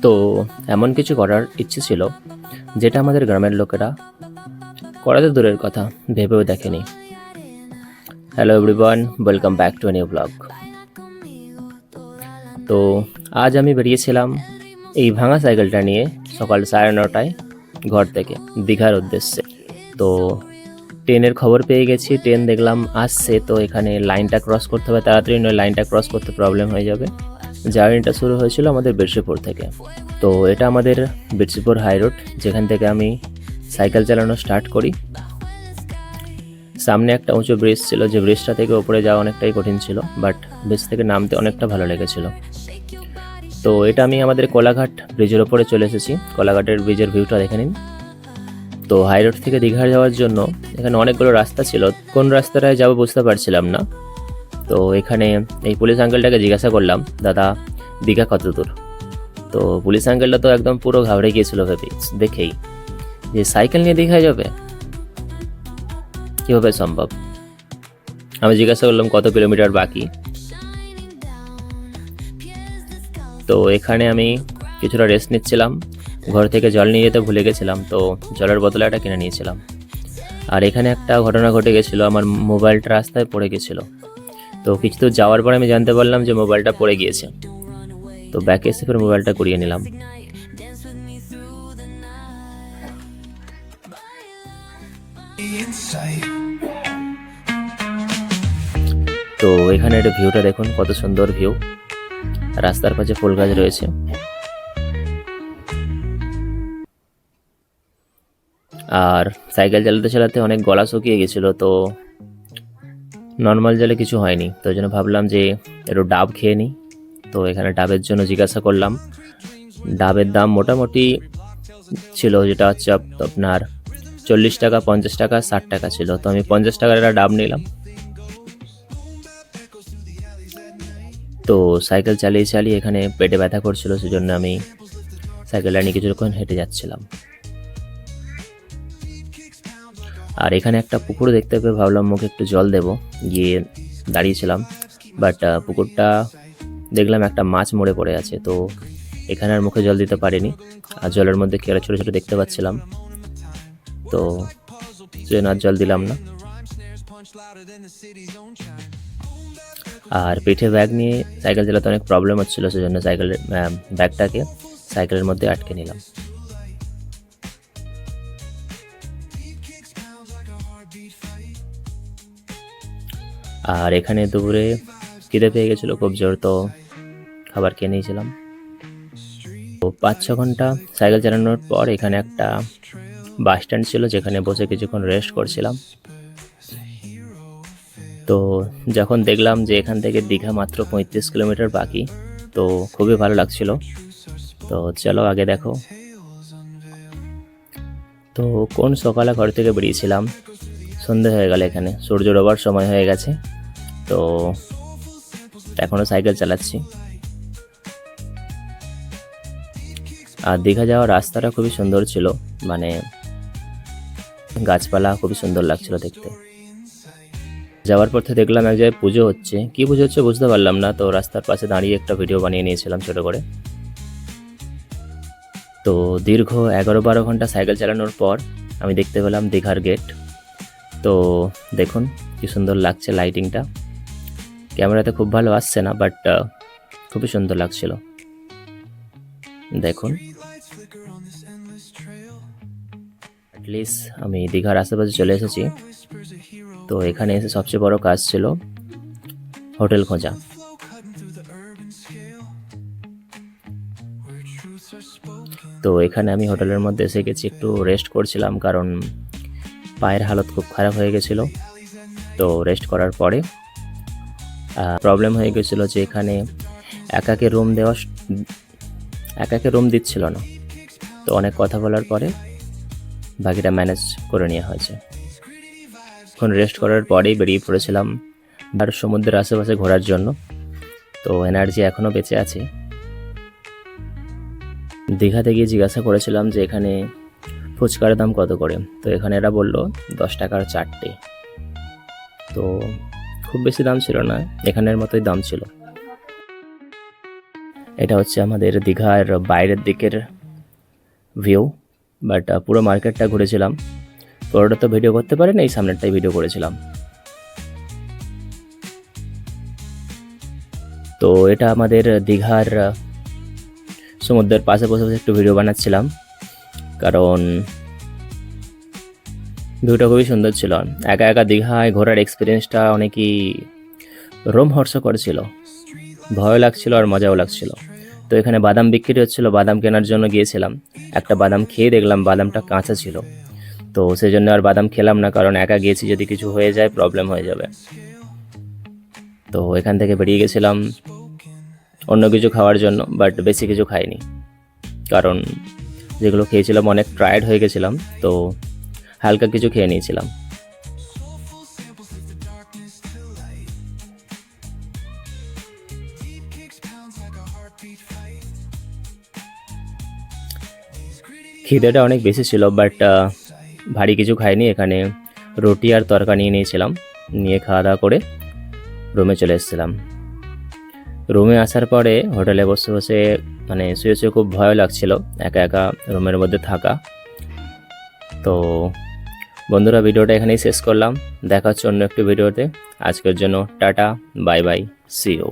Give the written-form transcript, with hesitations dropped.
তো এমন কিছু করার ইচ্ছে ছিল যেটা আমাদের গ্রামের লোকেরা করাতে দূরের কথা ভেবেও দেখেনি। Hello everyone, welcome back to a new blog. তো আজ আমি বেরিয়েছিলাম এই ভাঙা সাইকেলটা নিয়ে সকাল 9:30টায় ঘর থেকে দীঘার উদ্দেশ্যে। তো ট্রেনের খবর পেয়ে গেছি, ট্রেন দেখলাম আসছে। তো এখানে লাইনটা ক্রস করতে হবে তাড়াতাড়ি, নয় লাইনটা ক্রস করতে প্রবলেম হয়ে যাবে। জার্নিটা শুরু হয়েছিল আমাদের বিরসিপুর থেকে। তো এটা আমাদের বিরসিপুর হাই রোড, যেখান থেকে আমি সাইকেল চালানো স্টার্ট করি। সামনে একটা উঁচু ব্রিজ ছিল, যে ব্রিজটা থেকে উপরে যাওয়া অনেকটাই কঠিন ছিল, বাট ব্রিজ থেকে নামতে অনেকটা ভালো লেগেছিল। তো এটা আমি আমাদের কোলাঘাট ব্রিজের ওপরে চলে এসেছি। কোলাঘাটের ব্রিজের ভিউটা দেখে নিন। তো হাই রোড থেকে দীঘা যাওয়ার জন্য এখানে অনেকগুলো রাস্তা ছিল, কোন রাস্তাটায় যাবো বুঝতে পারছিলাম না। তো এখানে এই পুলিশ আঙ্কেলটাকে জিজ্ঞাসা করলাম, দাদা দীঘা কত দূর? তো পুলিশ আঙ্কেলটা তো একদম পুরো ঘাবড়ে গিয়েছিল ভেবে দেখেই, যে সাইকেল নিয়ে দীঘায় যাবে, কীভাবে সম্ভব? আমি জিজ্ঞাসা করলাম কত কিলোমিটার বাকি। তো এখানে আমি কিছুটা রেস্ট নিচ্ছিলাম, ঘর থেকে জল নিয়ে যেতে ভুলে গেছিলাম, তো জলের বোতল একটা কিনে নিয়েছিলাম। আর এখানে একটা ঘটনা ঘটে গেছিলো, আমার মোবাইলটা রাস্তায় পড়ে গেছিলো। তো কিছু দূর যাওয়ার পর আমি জানতে পারলাম যে মোবাইলটা পড়ে গিয়েছে। তো ব্যাকে এসে ফের মোবাইলটা কুড়িয়ে নিলাম। তো এখানে একটা ভিউটা দেখুন, কত সুন্দর ভিউ। রাস্তার পাশে ফুল গাছ রয়েছে। আর সাইকেল চালাতে চালাতে অনেক গলা শুকিয়ে গেছিলো, তো নর্মাল জলে কিছু হয়নি, তো ওই জন্য ভাবলাম যে একটু ডাব খেয়ে নিই। তো এখানে ডাবের জন্য জিজ্ঞাসা করলাম। ডাবের দাম মোটামুটি ছিল, যেটা হচ্ছে আপনার 40 টাকা, 50 টাকা, 60 টাকা ছিল। তো আমি 50 টাকার একটা ডাব নিলাম। তো সাইকেল চালিয়ে চালিয়ে এখানে পেটে ব্যথা করছিল, সেজন্য আমি সাইকেলটা নিয়ে কিছুক্ষণ হেঁটে যাচ্ছিলাম। আর এখানে একটা পুকুর দেখতে পেয়ে ভাবলাম মুখে একটু জল দেব, গিয়ে দাঁড়িয়েছিলাম। বাট পুকুরটা দেখলাম একটা মাছ মরে পড়ে আছে, তো এখানে আর মুখে জল দিতে পারিনি। আর জলের মধ্যে কি ছোটো ছোটো দেখতে পাচ্ছিলাম, তো সেজন্য আর জল দিলাম না। আর পিঠে ব্যাগ নিয়ে সাইকেল চালাতে অনেক প্রবলেম হচ্ছিলো, সেজন্য সাইকেলের ব্যাগটাকে সাইকেলের মধ্যে আটকে নিলাম। আর এখানে দুপুরে খিদে পেয়ে গেছিলো খুব জোর, তো খাবার খেয়ে নিয়েছিলাম। তো 5-6 ঘন্টা সাইকেল চালানোর পর এখানে একটা বাস স্ট্যান্ড ছিল, যেখানে বসে কিছুক্ষণ রেস্ট করছিলাম। তো যখন দেখলাম যে এখান থেকে দীঘা মাত্র 35 কিলোমিটার বাকি, তো খুবই ভালো লাগছিল। তো চলো আগে দেখো। তো কোন সকালে ঘর থেকে বেরিয়েছিলাম, সন্ধে হয়ে গেল, এখানে সূর্য ডোবার সময় হয়ে গেছে। তো এখনও সাইকেল চালাচ্ছি। আর দীঘা যাওয়ার রাস্তাটা খুবই সুন্দর ছিল, মানে গাছপালা খুবই সুন্দর লাগছিল দেখতে। যাওয়ার পথে দেখলাম এক জায়গায় পুজো হচ্ছে, কি পুজো হচ্ছে বুঝতে পারলাম না। তো রাস্তার পাশে দাঁড়িয়ে একটা ভিডিও বানিয়ে নিয়েছিলাম ছোট করে। তো দীর্ঘ 11-12 ঘন্টা সাইকেল চালানোর পর আমি দেখতে পেলাম দীঘার গেট। তো দেখুন কি সুন্দর লাগছে লাইটিংটা, ক্যামেরাতে খুব ভালো আসছে না, বাট খুবই সুন্দর লাগছিল। দেখুন, অ্যাটলিস্ট আমি দীঘার আশেপাশে চলে এসেছি। তো এখানে এসে সবচেয়ে বড় কাজ ছিল হোটেল খোঁজা। তো এখানে আমি হোটেলের মধ্যে এসে গেছি, একটু রেস্ট করছিলাম, কারণ পায়ের হালত খুব খারাপ হয়ে গেছিলো। তো রেস্ট করার পরে প্রবলেম হয়ে গেছিলো যে এখানে একাকে রুম দিচ্ছিল না। তো অনেক কথা বলার পরে বাকিটা ম্যানেজ করে নেওয়া হয়েছে। এখন রেস্ট করার পরেই বেরিয়ে পড়েছিলাম আর সমুদ্রের আশেপাশে ঘোরার জন্য। তো এনার্জি এখনও বেঁচে আছে। দীঘাতে গিয়ে জিজ্ঞাসা করেছিলাম যে এখানে ফুচকার দাম কত করে। তো এখানে এরা বললো 10 টাকার 4টে। তো খুব বেশি দাম ছিল না, এখানের মতোই দাম ছিল। এটা হচ্ছে আমাদের দীঘার বাইরের দিকের ভিউ, বাট পুরো মার্কেটটা ঘুরেছিলাম। পুরোটা তো ভিডিও করতে পারি না, এই সামনেরটাই ভিডিও করেছিলাম। তো এটা আমাদের দীঘার সমুদ্রের পাশে বসে বসে একটু ভিডিও বানাচ্ছিলাম, কারণ ভিউটা খুবই সুন্দর ছিল। একা একা দীঘায় ঘোরার এক্সপিরিয়েন্সটা অনেকই রোমহর্ষকর ছিল, ভয় লাগছিল আর মজাও লাগছিল। তো এখানে বাদাম বিক্রি হচ্ছিল, বাদাম কেনার জন্য গিয়েছিলাম। একটা বাদাম খেয়ে দেখলাম বাদামটা কাঁচা ছিল, তো সেই জন্য আর বাদাম খেলাম না, কারণ একা গিয়েছি, যদি কিছু হয়ে যায় প্রবলেম হয়ে যাবে। তো এখান থেকে বেরিয়ে গেছিলাম অন্য কিছু খাওয়ার জন্য, বাট বেশি কিছু খাইনি, কারণ যেগুলো খেয়েছিলাম অনেক টায়ার্ড হয়ে গেছিলাম, তো হালকা কিছু খেয়ে নিয়েছিলাম। খিদেটা অনেক বেশি ছিল, বাট ভারী কিছু খাইনি। এখানে রুটি আর তরকা নিয়ে নিয়েছিলাম, নিয়ে খাওয়া দাওয়া করে রুমে চলে এসেছিলাম। রুমে আসার পরে হোটেলে বসে বসে মানে শুয়ে শুয়ে খুব ভয় লাগছিল একা একা রুমের মধ্যে থাকা। তো বন্ধুরা, ভিডিওটা এখানেই শেষ করলাম, দেখা হচ্ছে অন্য একটি ভিডিওতে। আজকের জন্য tata, bye bye, see you.